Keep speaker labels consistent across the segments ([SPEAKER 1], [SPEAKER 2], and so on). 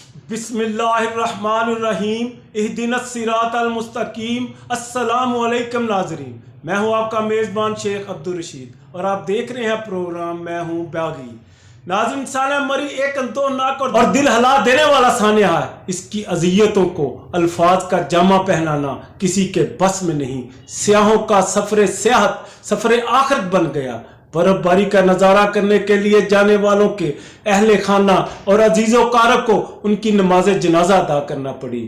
[SPEAKER 1] بسم اللہ الرحمن الرحیم اہدنا الصراط المستقیم۔ السلام علیکم ناظرین، میں ہوں آپ کا میزبان شیخ عبدالرشید اور آپ دیکھ رہے ہیں پروگرام میں ہوں باغی۔ ناظرین، سانحہ مری ایک اندوہناک اور دل ہلا دینے والا سانحہ ہے۔ اس کی اذیتوں کو الفاظ کا جامع پہنانا کسی کے بس میں نہیں۔ سیاحوں کا سفر سیاحت سفر آخرت بن گیا۔ برف باری کا نظارہ کرنے کے لیے جانے والوں کے اہل خانہ اور عزیز و کارک کو ان کی نماز جنازہ ادا کرنا پڑی۔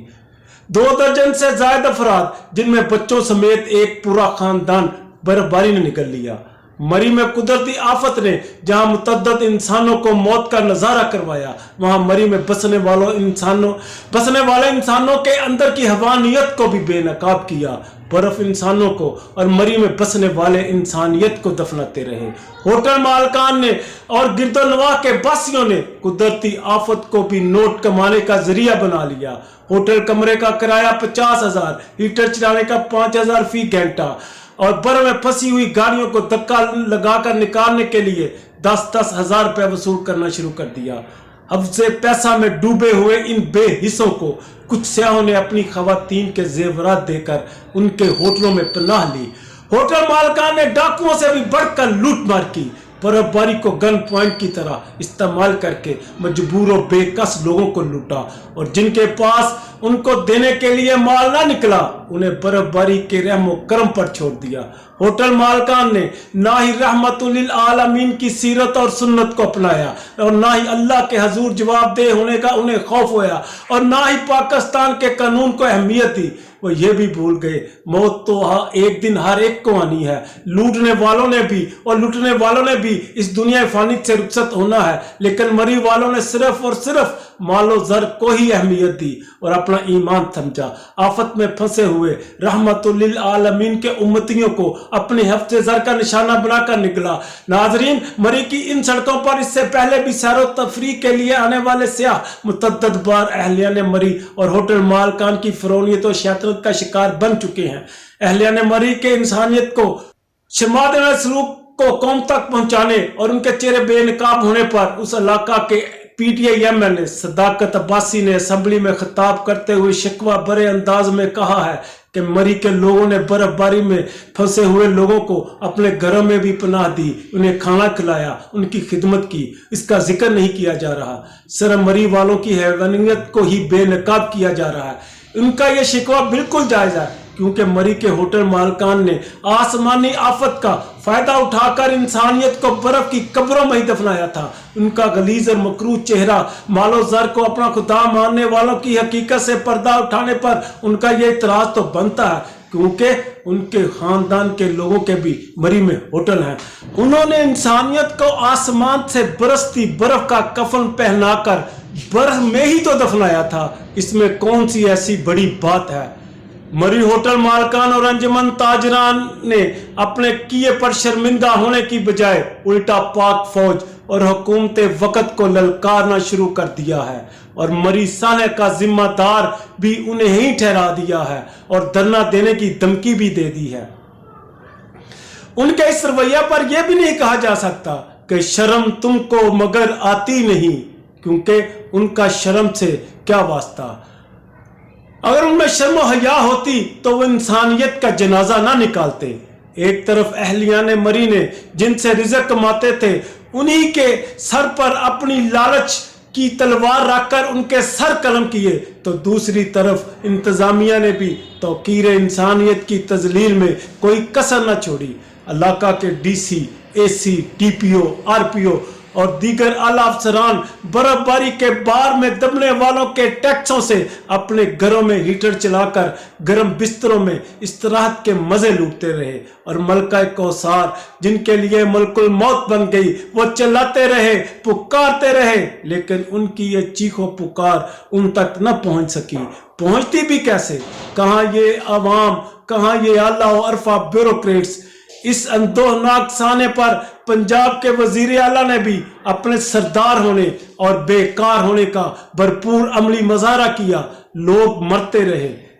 [SPEAKER 1] 2 درجن سے زائد افراد، جن میں بچوں سمیت ایک پورا خاندان، برف باری نے نگل لیا۔ مری میں قدرتی آفت نے جہاں متعدد انسانوں کو موت کا نظارہ کروایا، وہاں مری میں بسنے والے انسانوں کے اندر کی حیوانیت کو بھی بے نقاب کیا۔ برف انسانوں کو اور مری میں بسنے والے انسانیت کو دفناتے رہے۔ ہوٹل مالکان نے اور گرد و نواح کے باسیوں نے قدرتی آفت کو بھی نوٹ کمانے کا ذریعہ بنا لیا۔ ہوٹل کمرے کا کرایہ 50,000، ہیٹر چلانے کا 5,000 فی گھنٹہ، اور برف میں پھنسی ہوئی گاڑیوں کو دھکا لگا کر نکالنے کے لیے 10-10 ہزار روپے وصول کرنا شروع کر دیا۔ حفظ پیسہ میں ڈوبے ہوئے ان بے حصوں کو کچھ سیاحوں نے اپنی خواتین کے زیورات دے کر ان کے ہوٹلوں میں پناہ لی۔ ہوٹل مالکان نے ڈاکوؤں سے بھی بڑھ کر لوٹ مار کی، برف باری کو گن پوائنٹ کی طرح استعمال کر کے مجبور و بے کس لوگوں کو لوٹا، اور جن کے پاس ان کو دینے کے لیے مال نہ نکلا انہیں برف باری کے رحم و کرم پر چھوڑ دیا۔ ہوٹل مالکان نے نہ ہی رحمت للعالمین کی سیرت اور سنت کو اپنایا، اور نہ ہی اللہ کے حضور جواب دہ ہونے کا انہیں خوف ہوا، اور نہ ہی پاکستان کے قانون کو اہمیت دی۔ وہ یہ بھی بھول گئے موت تو ایک دن ہر ایک کو آنی ہے۔ لوٹنے والوں نے بھی اور لوٹنے والوں نے بھی اس دنیا فانی سے رخصت ہونا ہے، لیکن مری والوں نے صرف اور صرف مال و زر کو ہی اہمیت دی اور اپنا ایمان سمجھا۔ آفت میں پھنسے ہوئے رحمت للعالمین کے امتیوں کو اپنے حفظ زر کا نشانہ بنا کر نکلا۔ ناظرین، مری کی ان سڑکوں پر اس سے پہلے بھی سیر و تفریح کے لیے آنے والے سیاح متعدد بار اہلیان مری اور ہوٹل مالکان کی فرونیت و شیطنت کا شکار بن چکے ہیں۔ اہلیان مری کے انسانیت کو شمار دینے سلوک کو قوم تک پہنچانے اور ان کے چہرے بے نقاب ہونے پر اس علاقہ کے PTI MLA صداقت عباسی نے اسمبلی میں خطاب کرتے ہوئے شکوہ برے انداز میں کہا ہے کہ مری کے لوگوں نے برف باری میں پھنسے ہوئے لوگوں کو اپنے گھروں میں بھی پناہ دی، انہیں کھانا کھلایا، ان کی خدمت کی۔ اس کا ذکر نہیں کیا جا رہا، صرف مری والوں کی حیوانیت کو ہی بے نقاب کیا جا رہا ہے۔ ان کا یہ شکوہ بالکل جائز ہے، کیونکہ مری کے ہوٹل مالکان نے آسمانی آفت کا فائدہ اٹھا کر انسانیت کو برف کی قبروں میں ہی دفنایا تھا۔ ان کا غلیظ اور مکروہ چہرہ مال و زر کو اپنا خدا ماننے والوں کی حقیقت سے پردہ اٹھانے پر ان کا یہ اعتراض تو بنتا ہے، کیونکہ ان کے خاندان کے لوگوں کے بھی مری میں ہوٹل ہیں۔ انہوں نے انسانیت کو آسمان سے برستی برف کا کفن پہنا کر برف میں ہی تو دفنایا تھا، اس میں کون سی ایسی بڑی بات ہے؟ مری ہوٹل مالکان اور انجمن تاجران نے اپنے کیے پر شرمندہ ہونے کی بجائے الٹا پاک فوج اور حکومت وقت کو للکارنا شروع کر دیا ہے، اور مری سانحہ کا ذمہ دار بھی انہیں ہی ٹھہرا دیا ہے اور دھرنا دینے کی دھمکی بھی دے دی ہے۔ ان کے اس رویہ پر یہ بھی نہیں کہا جا سکتا کہ شرم تم کو مگر آتی نہیں، کیونکہ ان کا شرم سے کیا واسطہ؟ اگر ان میں شرم و حیا ہوتی تو وہ انسانیت کا جنازہ نہ نکالتے۔ ایک طرف اہلیان مری نے جن سے رزق کماتے تھے انہی کے سر پر اپنی لالچ کی تلوار رکھ کر ان کے سر قلم کیے، تو دوسری طرف انتظامیہ نے بھی توقیر انسانیت کی تذلیل میں کوئی کسر نہ چھوڑی۔ علاقہ کے DC، AC، DPO، RPO اور دیگر اعلیٰ افسران برف باری کے بار میں دبنے والوں کے ٹیکسوں سے اپنے گھروں میں ہیٹر چلا کر گرم بستروں میں استراحت کے مزے لوٹتے رہے، اور ملکہ کوثر جن کے لیے ملک الموت بن گئی وہ چلاتے رہے، پکارتے رہے، لیکن ان کی یہ چیخ و پکار ان تک نہ پہنچ سکی۔ پہنچتی بھی کیسے؟ کہاں یہ عوام، کہاں یہ اعلیٰ و عرفہ بیوروکریٹس؟ اس اندوہناک سانحے پر پنجاب کے وزیر اعلیٰ نے بھی اپنے سردار ہونے اور بیکار ہونے کا بھرپور عملی مظاہرہ کیا۔ لوگ مرتے رہے،